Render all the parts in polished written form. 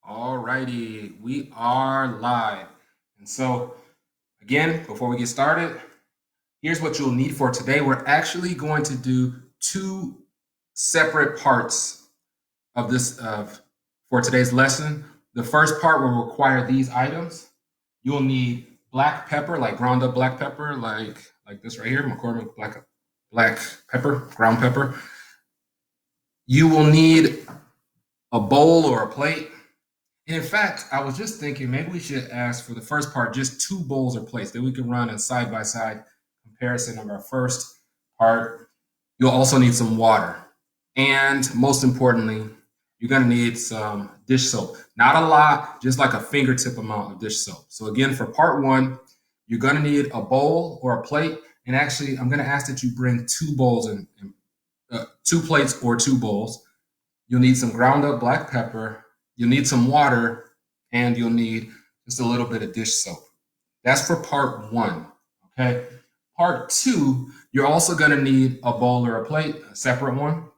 Alrighty, we are live. And so, again, before we get started, here's what you'll need for today. We're actually going to do two separate parts of for today's lesson. The first part will require these items. You'll need black pepper, like ground up black pepper, like this right here, McCormick black pepper, ground pepper. You will need a bowl or a plate. And in fact, I was just thinking maybe we should ask for the first part just two bowls or plates. Then we can run a side by side comparison of our first part. You'll also need some water. And most importantly, you're going to need some dish soap. Not a lot, just like a fingertip amount of dish soap. So again, for part one, you're going to need a bowl or a plate. And actually, I'm going to ask that you bring two bowls and two plates or two bowls. You'll need some ground up black pepper. You'll need some water, and you'll need just a little bit of dish soap. That's for part one, okay? Part two, you're also gonna need a bowl or a plate, a separate one.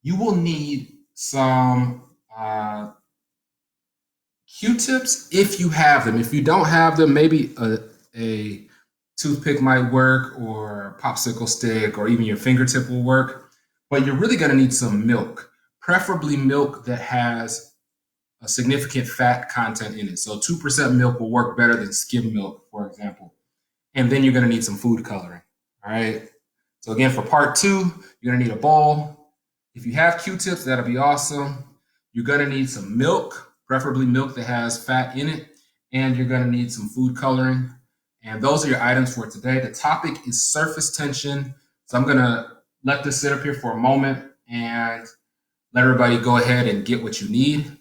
You will need some Q-tips if you have them. If you don't have them, maybe a toothpick might work, or a popsicle stick, or even your fingertip will work. But you're really gonna need some milk. Preferably milk that has a significant fat content in it. So 2% milk will work better than skim milk, for example. And then you're going to need some food coloring. All right. So again, for part two, you're going to need a bowl. If you have Q-tips, that'll be awesome. You're going to need some milk, preferably milk that has fat in it. And you're going to need some food coloring. And those are your items for today. The topic is surface tension. So I'm going to let this sit up here for a moment and let everybody go ahead and get what you need.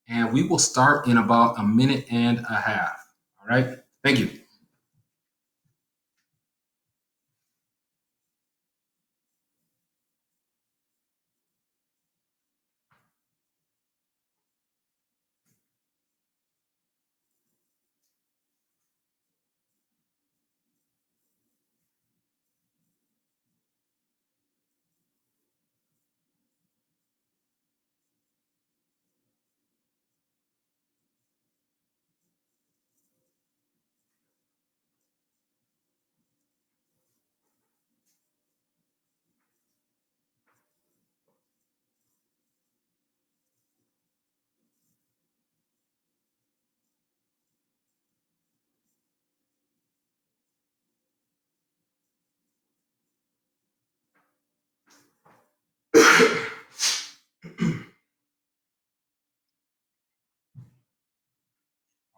And we will start in about a minute and a half. All right. Thank you.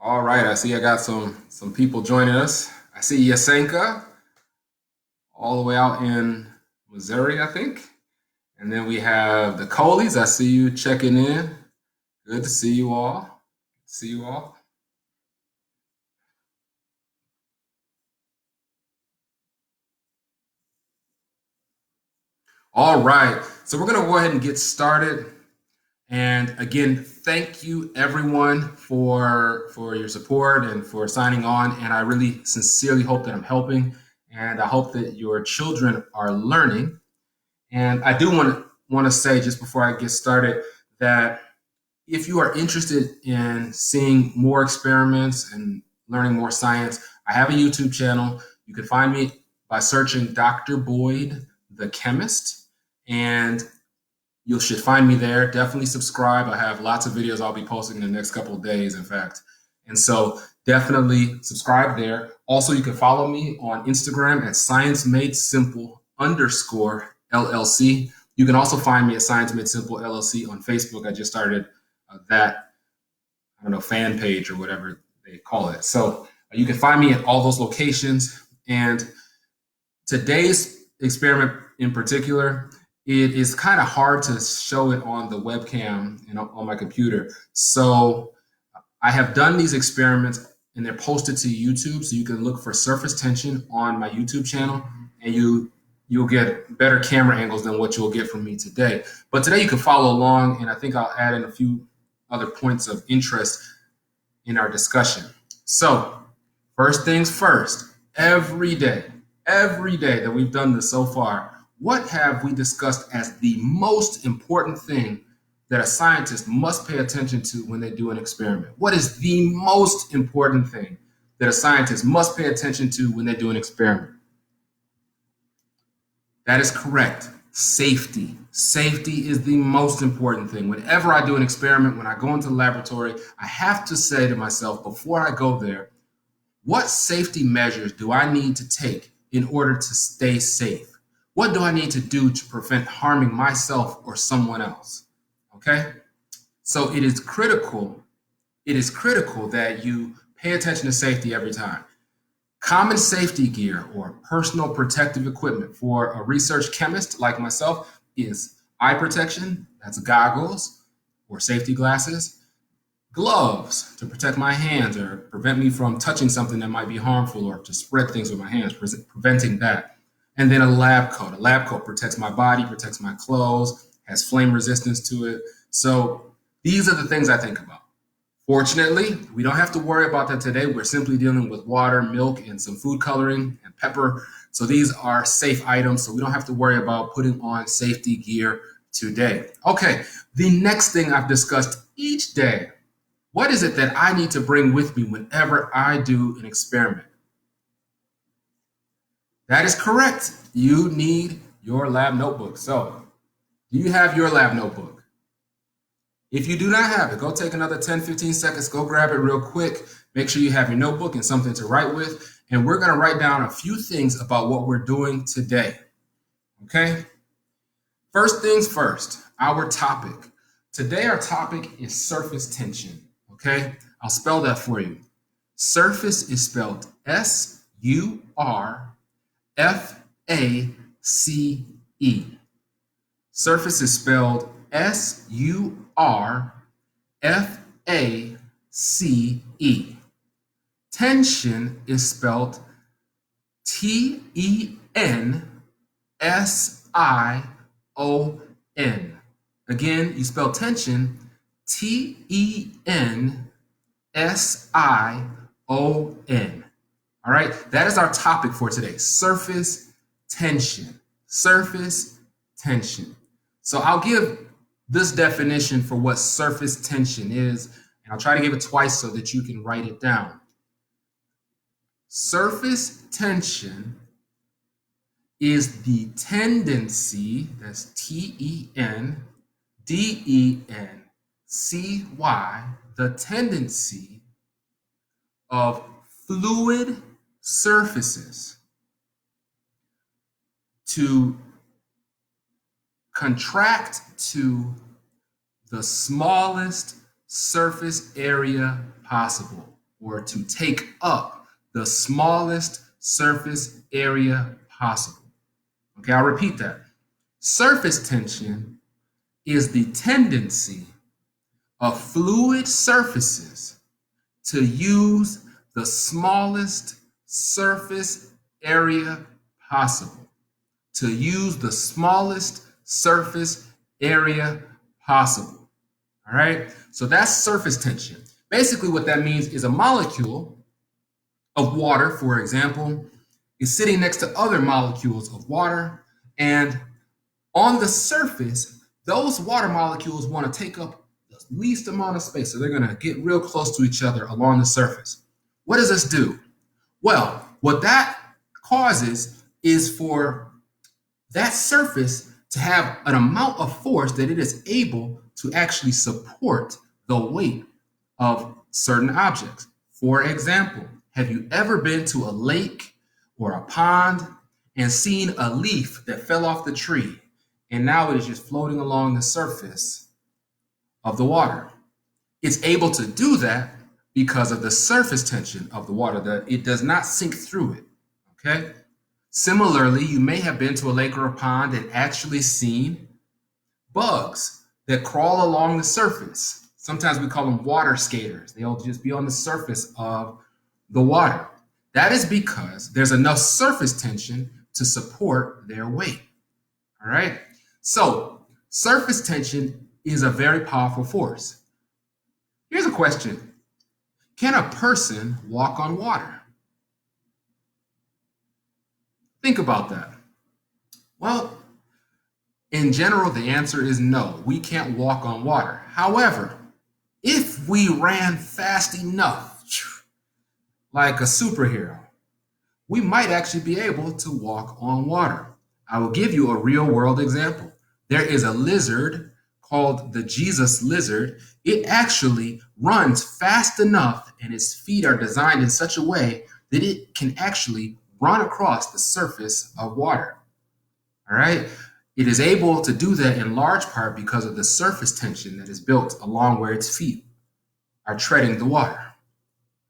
All right. I see I got some people joining us. I see Yasenka all the way out in Missouri, I think. And then we have the Coleys. I see you checking in. Good to see you all. See you all. All right. So we're going to go ahead and get started. And again, thank you everyone for your support and for signing on. And I really sincerely hope that I'm helping. And I hope that your children are learning. And I do want to say just before I get started that if you are interested in seeing more experiments and learning more science, I have a YouTube channel. You can find me by searching Dr. Boyd, the Chemist, and you should find me there. Definitely subscribe. I have lots of videos I'll be posting in the next couple of days, in fact. And so definitely subscribe there. Also, you can follow me on Instagram at Science Made Simple _LLC. You can also find me at Science Made Simple LLC on Facebook. I just started that, I don't know, fan page or whatever they call it. So you can find me at all those locations. And today's experiment in particular, it is kind of hard to show it on the webcam on my computer. So I have done these experiments and they're posted to YouTube. So you can look for surface tension on my YouTube channel, and you'll get better camera angles than what you'll get from me today. But today you can follow along, and I think I'll add in a few other points of interest in our discussion. So first things first, every day that we've done this so far, what have we discussed as the most important thing that a scientist must pay attention to when they do an experiment? What is the most important thing that a scientist must pay attention to when they do an experiment? That is correct. Safety. Safety is the most important thing. Whenever I do an experiment, when I go into the laboratory, I have to say to myself before I go there, what safety measures do I need to take in order to stay safe? What do I need to do to prevent harming myself or someone else? Okay? So it is critical that you pay attention to safety every time. Common safety gear or personal protective equipment for a research chemist like myself is eye protection, that's goggles or safety glasses, gloves to protect my hands or prevent me from touching something that might be harmful or to spread things with my hands, preventing that. And then a lab coat. A lab coat protects my body, protects my clothes, has flame resistance to it. So these are the things I think about. Fortunately, we don't have to worry about that today. We're simply dealing with water, milk, and some food coloring and pepper. So these are safe items, so we don't have to worry about putting on safety gear today. Okay, the next thing I've discussed each day, what is it that I need to bring with me whenever I do an experiment? That is correct. You need your lab notebook. So, do you have your lab notebook? If you do not have it, go take another 10, 15 seconds, go grab it real quick. Make sure you have your notebook and something to write with. And we're going to write down a few things about what we're doing today. Okay? First things first, our topic. Today, our topic is surface tension. Okay? I'll spell that for you. Surface is spelled S-U-R-F-A-C-E. Surface is spelled S-U-R-F-A-C-E. Tension is spelled T-E-N-S-I-O-N. Again, you spell tension T-E-N-S-I-O-N. All right, that is our topic for today, surface tension. Surface tension. So I'll give this definition for what surface tension is, and I'll try to give it twice so that you can write it down. Surface tension is the tendency, that's T-E-N-D-E-N-C-Y, the tendency of fluid surfaces to contract to the smallest surface area possible, or to take up the smallest surface area possible. Okay, I'll repeat that. Surface tension is the tendency of fluid surfaces to use the smallest surface area possible. To use the smallest surface area possible. All right, so that's surface tension. Basically, what that means is a molecule of water, for example, is sitting next to other molecules of water, and on the surface, those water molecules want to take up the least amount of space, so they're going to get real close to each other along the surface. What does this do? Well, what that causes is for that surface to have an amount of force that it is able to actually support the weight of certain objects. For example, have you ever been to a lake or a pond and seen a leaf that fell off the tree and now it is just floating along the surface of the water? It's able to do that because of the surface tension of the water, that it does not sink through it. Okay? Similarly, you may have been to a lake or a pond and actually seen bugs that crawl along the surface. Sometimes we call them water skaters. They'll just be on the surface of the water. That is because there's enough surface tension to support their weight. All right? So, surface tension is a very powerful force. Here's a question. Can a person walk on water? Think about that. Well, In general, the answer is no. We can't walk on water. However, if we ran fast enough, like a superhero, we might actually be able to walk on water. I will give you a real world example. There is a lizard called the Jesus lizard. It actually runs fast enough and its feet are designed in such a way that it can actually run across the surface of water. All right. It is able to do that in large part because of the surface tension that is built along where its feet are treading the water.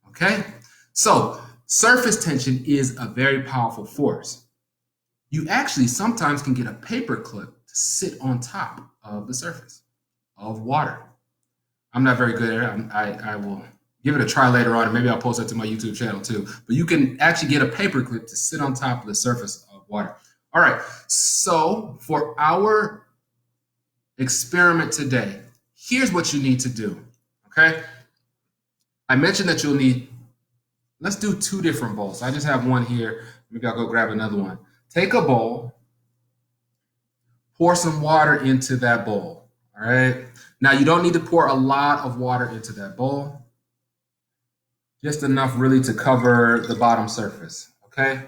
Okay. So surface tension is a very powerful force. You actually sometimes can get a paper clip to sit on top of the surface of water. I'm not very good at it. I will give it a try later on, and maybe I'll post that to my YouTube channel too. But you can actually get a paper clip to sit on top of the surface of water. All right, so for our experiment today, here's what you need to do, okay? I mentioned that you'll need, let's do 2 different bowls. I just have one here. Maybe I'll go grab another one. Take a bowl, pour some water into that bowl, all right? Now, you don't need to pour a lot of water into that bowl, just enough really to cover the bottom surface, okay?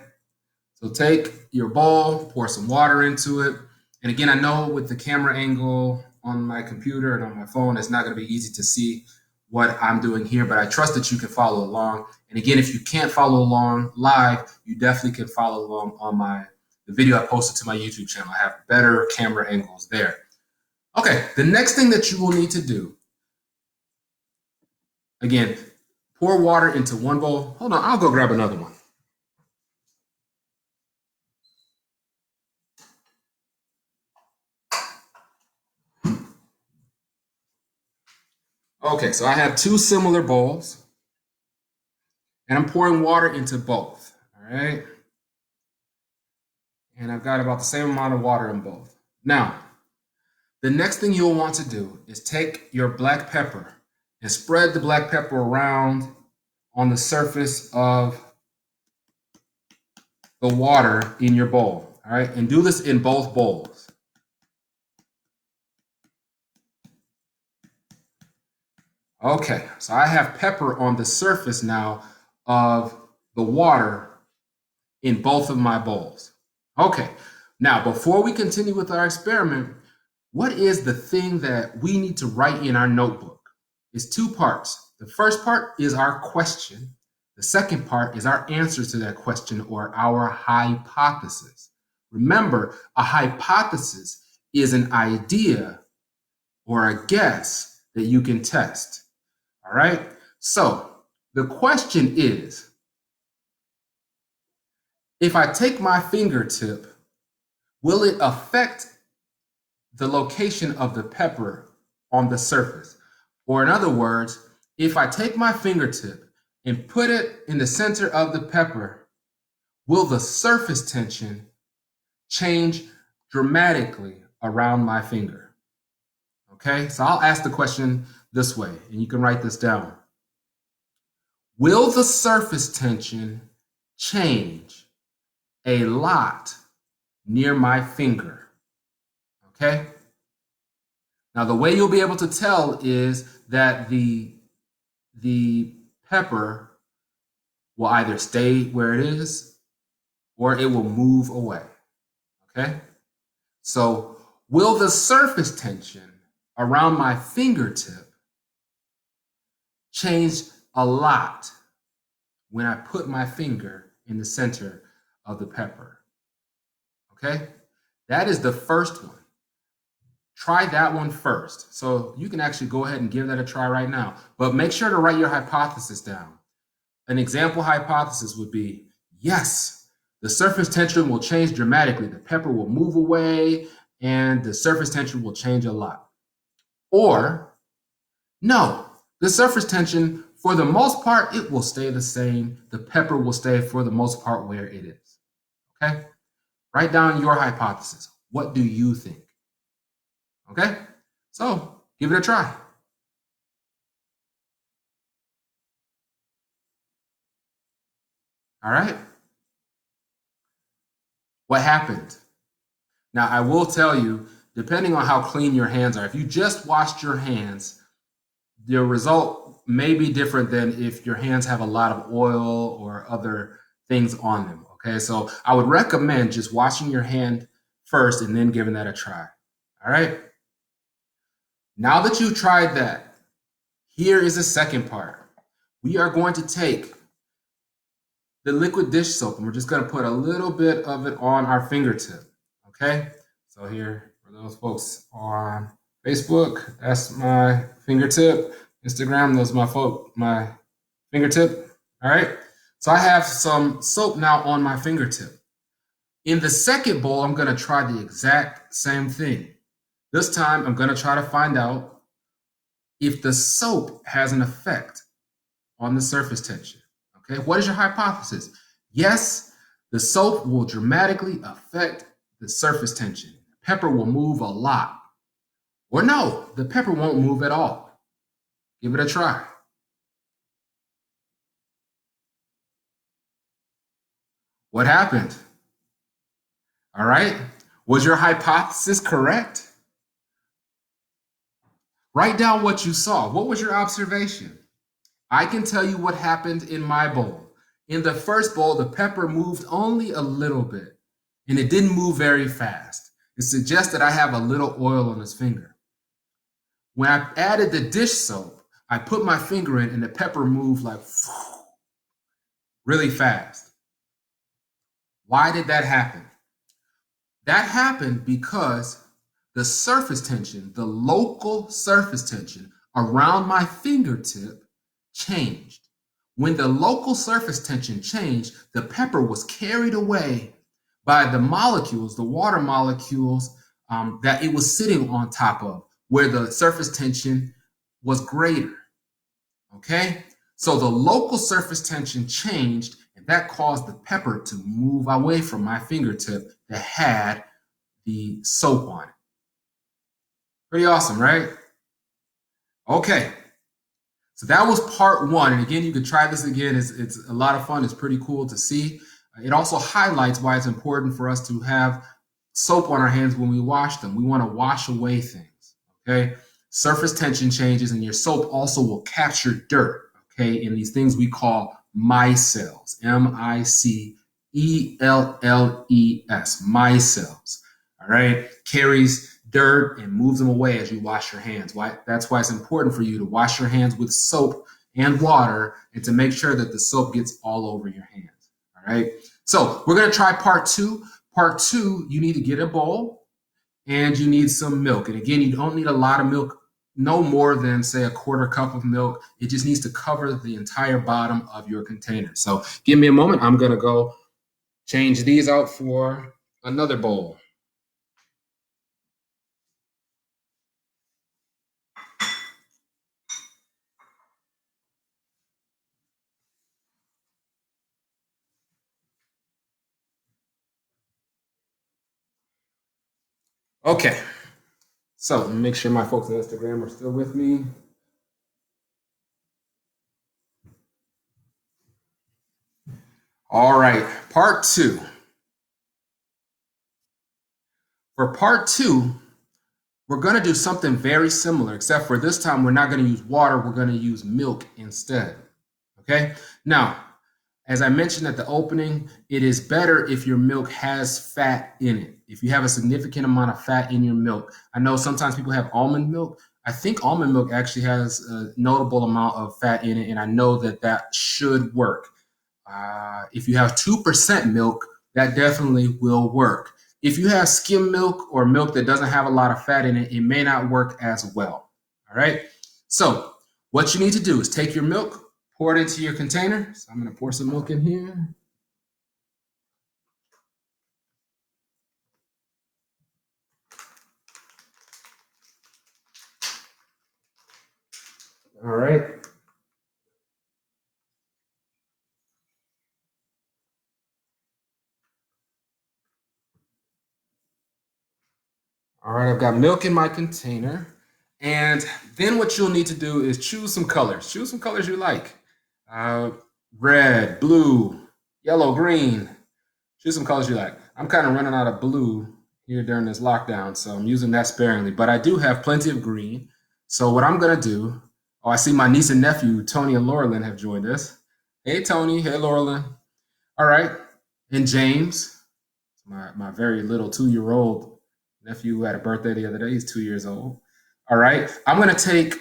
So take your bowl, pour some water into it. And again, I know with the camera angle on my computer and on my phone, it's not going to be easy to see what I'm doing here, but I trust that you can follow along. And again, if you can't follow along live, you definitely can follow along on the video I posted to my YouTube channel. I have better camera angles there. Okay, the next thing that you will need to do, again, pour water into one bowl. Hold on, I'll go grab another one. Okay, so I have 2 similar bowls, and I'm pouring water into both, all right? And I've got about the same amount of water in both. Now, the next thing you'll want to do is take your black pepper and spread the black pepper around on the surface of the water in your bowl, all right? And do this in both bowls. Okay, so I have pepper on the surface now of the water in both of my bowls. Okay, now before we continue with our experiment, what is the thing that we need to write in our notebook? It's 2 parts. The first part is our question. The second part is our answer to that question, or our hypothesis. Remember, a hypothesis is an idea or a guess that you can test. All right? So the question is, if I take my fingertip, will it affect the location of the pepper on the surface? Or in other words, if I take my fingertip and put it in the center of the pepper, will the surface tension change dramatically around my finger? Okay, so I'll ask the question this way, and you can write this down. Will the surface tension change a lot near my finger? Okay. Now, the way you'll be able to tell is that the pepper will either stay where it is or it will move away. Okay. So, will the surface tension around my fingertip change a lot when I put my finger in the center of the pepper? Okay. That is the first one. Try that one first. So you can actually go ahead and give that a try right now. But make sure to write your hypothesis down. An example hypothesis would be, yes, the surface tension will change dramatically. The pepper will move away and the surface tension will change a lot. Or, no, the surface tension, for the most part, it will stay the same. The pepper will stay for the most part where it is. Okay? Write down your hypothesis. What do you think? Okay, so give it a try. All right. What happened? Now, I will tell you depending on how clean your hands are, if you just washed your hands, your result may be different than if your hands have a lot of oil or other things on them. Okay, so I would recommend just washing your hand first and then giving that a try. All right. Now that you've tried that, here is the second part. We are going to take the liquid dish soap and we're just going to put a little bit of it on our fingertip. Okay, so here for those folks on Facebook, that's my fingertip. Instagram, those are my fingertip. All right, so I have some soap now on my fingertip. In the second bowl, I'm going to try the exact same thing. This time, I'm going to try to find out if the soap has an effect on the surface tension. Okay, what is your hypothesis? Yes, the soap will dramatically affect the surface tension. Pepper will move a lot. Or no, the pepper won't move at all. Give it a try. What happened? All right, was your hypothesis correct? Write down what you saw. What was your observation? I can tell you what happened in my bowl. In the first bowl, the pepper moved only a little bit, and it didn't move very fast. It suggests that I have a little oil on this finger. When I added the dish soap, I put my finger in, and the pepper moved like really fast. Why did that happen? That happened because the surface tension, the local surface tension around my fingertip changed. When the local surface tension changed, the pepper was carried away by the molecules, the water molecules that it was sitting on top of, where the surface tension was greater. Okay? So the local surface tension changed, and that caused the pepper to move away from my fingertip that had the soap on it. Pretty awesome, right? Okay. So that was part one. And again, you could try this again. It's a lot of fun. It's pretty cool to see. It also highlights why it's important for us to have soap on our hands when we wash them. We want to wash away things, okay? Surface tension changes, and your soap also will capture dirt, okay, in these things we call micelles, micelles, micelles, all right? Carries dirt and moves them away as you wash your hands. That's why it's important for you to wash your hands with soap and water and to make sure that the soap gets all over your hands. All right. So we're going to try part two. Part two, you need to get a bowl and you need some milk. And again, you don't need a lot of milk, no more than, say, a quarter cup of milk. It just needs to cover the entire bottom of your container. So give me a moment. I'm going to go change these out for another bowl. Okay, so let me make sure my folks on Instagram are still with me. All right, part two. For part two, we're going to do something very similar, except for this time we're not going to use water, we're going to use milk instead. Okay, now, as I mentioned at the opening, it is better if your milk has fat in it. If you have a significant amount of fat in your milk, I know sometimes people have almond milk. I think almond milk actually has a notable amount of fat in it, and I know that that should work. If you have 2% milk, that definitely will work. If you have skim milk or milk that doesn't have a lot of fat in it, it may not work as well. All right. So what you need to do is take your milk, pour it into your container. So I'm going to pour some milk in here. All right. All right, I've got milk in my container. And then what you'll need to do is choose some colors. Choose some colors you like. Red, blue, yellow, green. Choose some colors you like. I'm kind of running out of blue here during this lockdown, so I'm using that sparingly. But I do have plenty of green. So what I'm gonna do, oh, I see my niece and nephew, Tony and Laurelyn, have joined us. Hey, Tony. Hey, Laurelyn. All right. And James, my very little 2-year-old nephew who had a birthday the other day. He's 2 years old. All right. I'm gonna take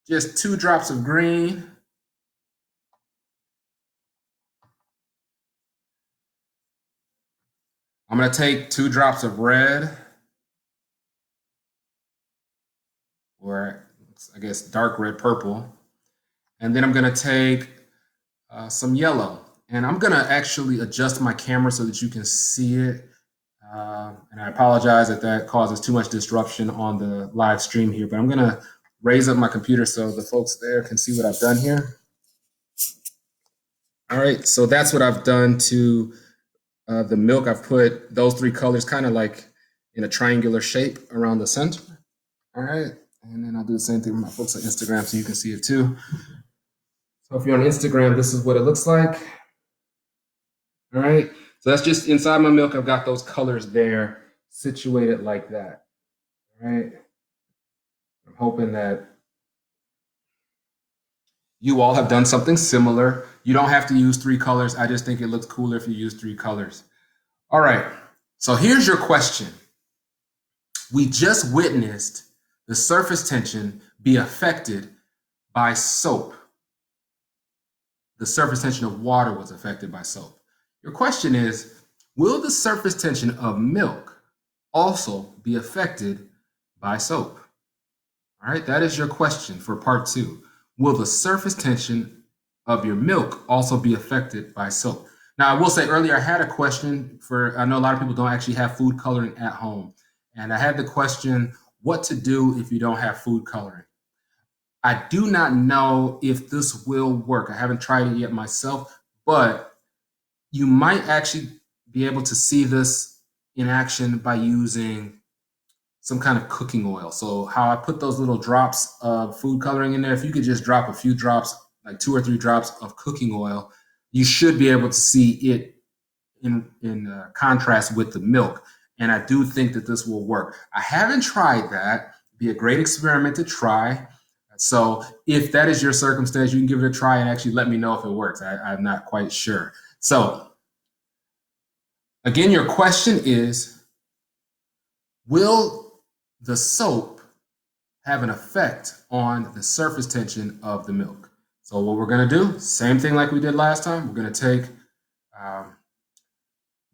just 2 drops of green. I'm gonna take 2 drops of red, or I guess dark red, purple. And then I'm gonna take some yellow. And I'm gonna actually adjust my camera so that you can see it. And I apologize if that causes too much disruption on the live stream here, but I'm gonna raise up my computer so the folks there can see what I've done here. All right, so that's what I've done to the milk. I've put those 3 colors kind of like in a triangular shape around the center. All right, and then I'll do the same thing with my folks on Instagram so you can see it too. So if you're on Instagram, this is what it looks like. All right, so that's just inside my milk. I've got those colors there situated like that. All right, I'm hoping that you all have done something similar. You don't have to use 3 colors. I just think it looks cooler if you use 3 colors. All right, so here's your question. We just witnessed the surface tension be affected by soap. The surface tension of water was affected by soap. Your question is, will the surface tension of milk also be affected by soap? All right, that is your question for part 2. Will the surface tension of your milk also be affected by soap? Now, I will say earlier I had a question for, I know a lot of people don't actually have food coloring at home. And I had the question, what to do if you don't have food coloring? I do not know if this will work. I haven't tried it yet myself, but you might actually be able to see this in action by using some kind of cooking oil. So how I put those little drops of food coloring in there, if you could just drop a few drops, like 2 or 3 drops of cooking oil, you should be able to see it in contrast with the milk. And I do think that this will work. I haven't tried that. It'd be a great experiment to try. So if that is your circumstance, you can give it a try and actually let me know if it works. I'm not quite sure. So again, your question is, will the soap have an effect on the surface tension of the milk? So what we're going to do, same thing like we did last time. We're going to take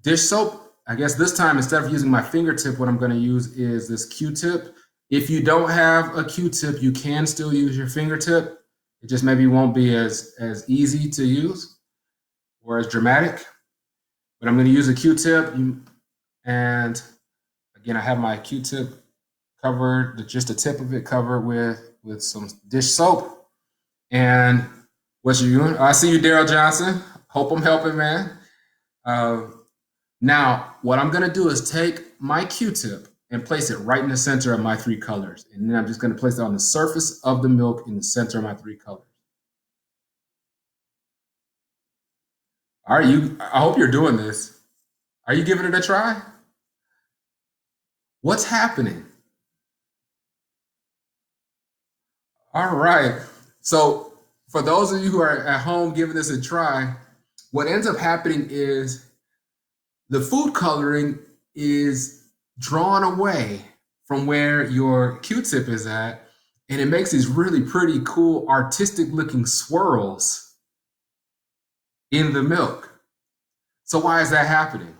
dish soap. I guess this time, instead of using my fingertip, what I'm going to use is this Q-tip. If you don't have a Q-tip, you can still use your fingertip. It just maybe won't be as easy to use or as dramatic. But I'm going to use a Q-tip. And again, I have my Q-tip covered, just the tip of it covered with some dish soap. And what you doing? I see you, Daryl Johnson. Hope I'm helping, man. Now, what I'm going to do is take my Q-tip and place it right in the center of my 3 colors. And then I'm just going to place it on the surface of the milk in the center of my 3 colors. All right, I hope you're doing this. Are you giving it a try? What's happening? All right. So for those of you who are at home giving this a try, what ends up happening is the food coloring is drawn away from where your Q-tip is at, and it makes these really pretty cool artistic looking swirls in the milk. So why is that happening?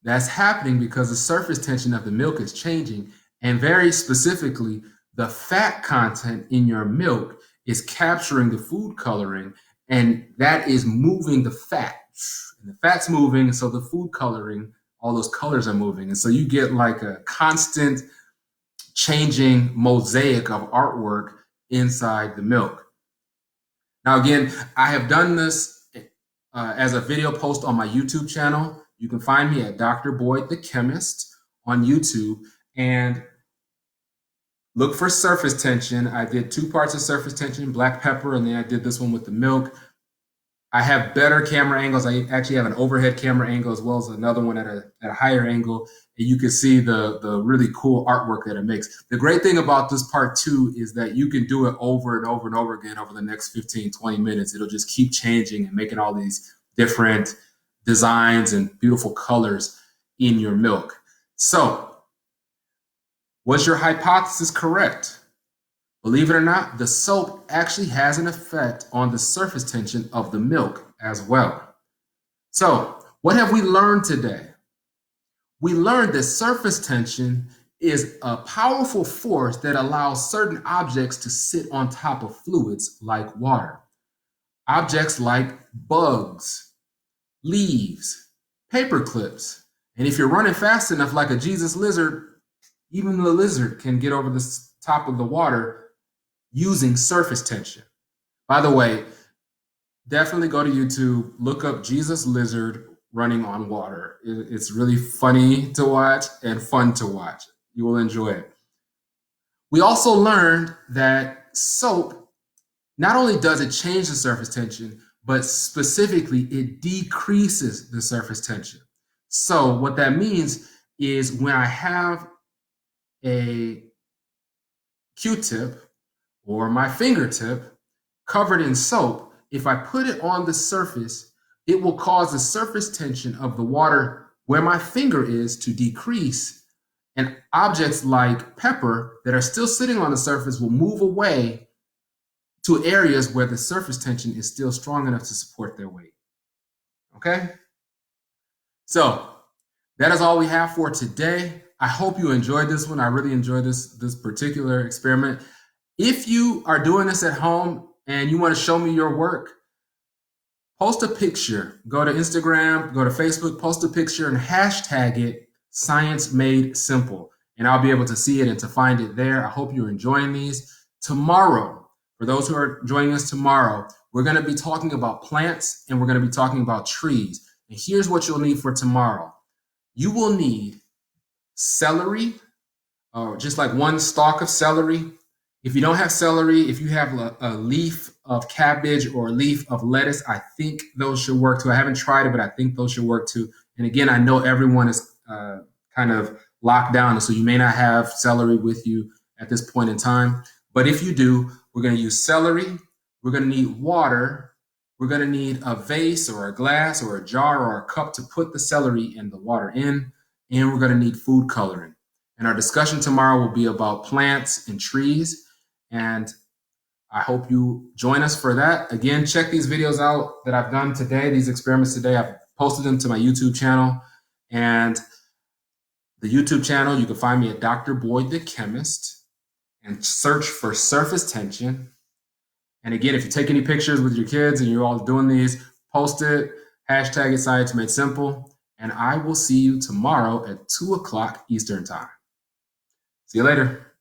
That's happening because the surface tension of the milk is changing, and very specifically, the fat content in your milk is capturing the food coloring, and that is moving the fat. And the fat's moving, so the food coloring, all those colors are moving. And so you get like a constant changing mosaic of artwork inside the milk. Now, again, I have done this as a video post on my YouTube channel. You can find me at Dr. Boyd the Chemist on YouTube and look for surface tension. I did 2 parts of surface tension, black pepper, and then I did this one with the milk. I have better camera angles. I actually have an overhead camera angle as well as another one at a higher angle. And you can see the really cool artwork that it makes. The great thing about this part 2 is that you can do it over and over and over again over the next 15, 20 minutes. It'll just keep changing and making all these different designs and beautiful colors in your milk. So, was your hypothesis correct? Believe it or not, the soap actually has an effect on the surface tension of the milk as well. So, what have we learned today? We learned that surface tension is a powerful force that allows certain objects to sit on top of fluids like water. Objects like bugs, leaves, paper clips. And if you're running fast enough like a Jesus lizard, even the lizard can get over the top of the water using surface tension. By the way, definitely go to YouTube, look up Jesus lizard running on water. It's really funny to watch and fun to watch. You will enjoy it. We also learned that soap, not only does it change the surface tension, but specifically it decreases the surface tension. So what that means is when I have a Q-tip or my fingertip covered in soap, if I put it on the surface, it will cause the surface tension of the water where my finger is to decrease. And objects like pepper that are still sitting on the surface will move away to areas where the surface tension is still strong enough to support their weight. Okay? So that is all we have for today. I hope you enjoyed this one. I really enjoyed this particular experiment. If you are doing this at home and you want to show me your work, post a picture. Go to Instagram, go to Facebook, post a picture and hashtag it Science Made Simple. And I'll be able to see it and to find it there. I hope you're enjoying these. Tomorrow, for those who are joining us tomorrow, we're going to be talking about plants and we're going to be talking about trees. And here's what you'll need for tomorrow. You will need celery, just like one stalk of celery. If you don't have celery, if you have a leaf of cabbage or a leaf of lettuce, I think those should work too. I haven't tried it, but I think those should work too. And again, I know everyone is kind of locked down, so you may not have celery with you at this point in time. But if you do, we're going to use celery. We're going to need water. We're going to need a vase or a glass or a jar or a cup to put the celery and the water in. And we're going to need food coloring. And our discussion tomorrow will be about plants and trees. And I hope you join us for that. Again, check these videos out that I've done today, these experiments today. I've posted them to my YouTube channel. And the YouTube channel, you can find me at Dr. Boyd the Chemist and search for surface tension. And again, if you take any pictures with your kids and you're all doing these, post it, hashtag it Science Made Simple. And I will see you tomorrow at 2 o'clock Eastern Time. See you later.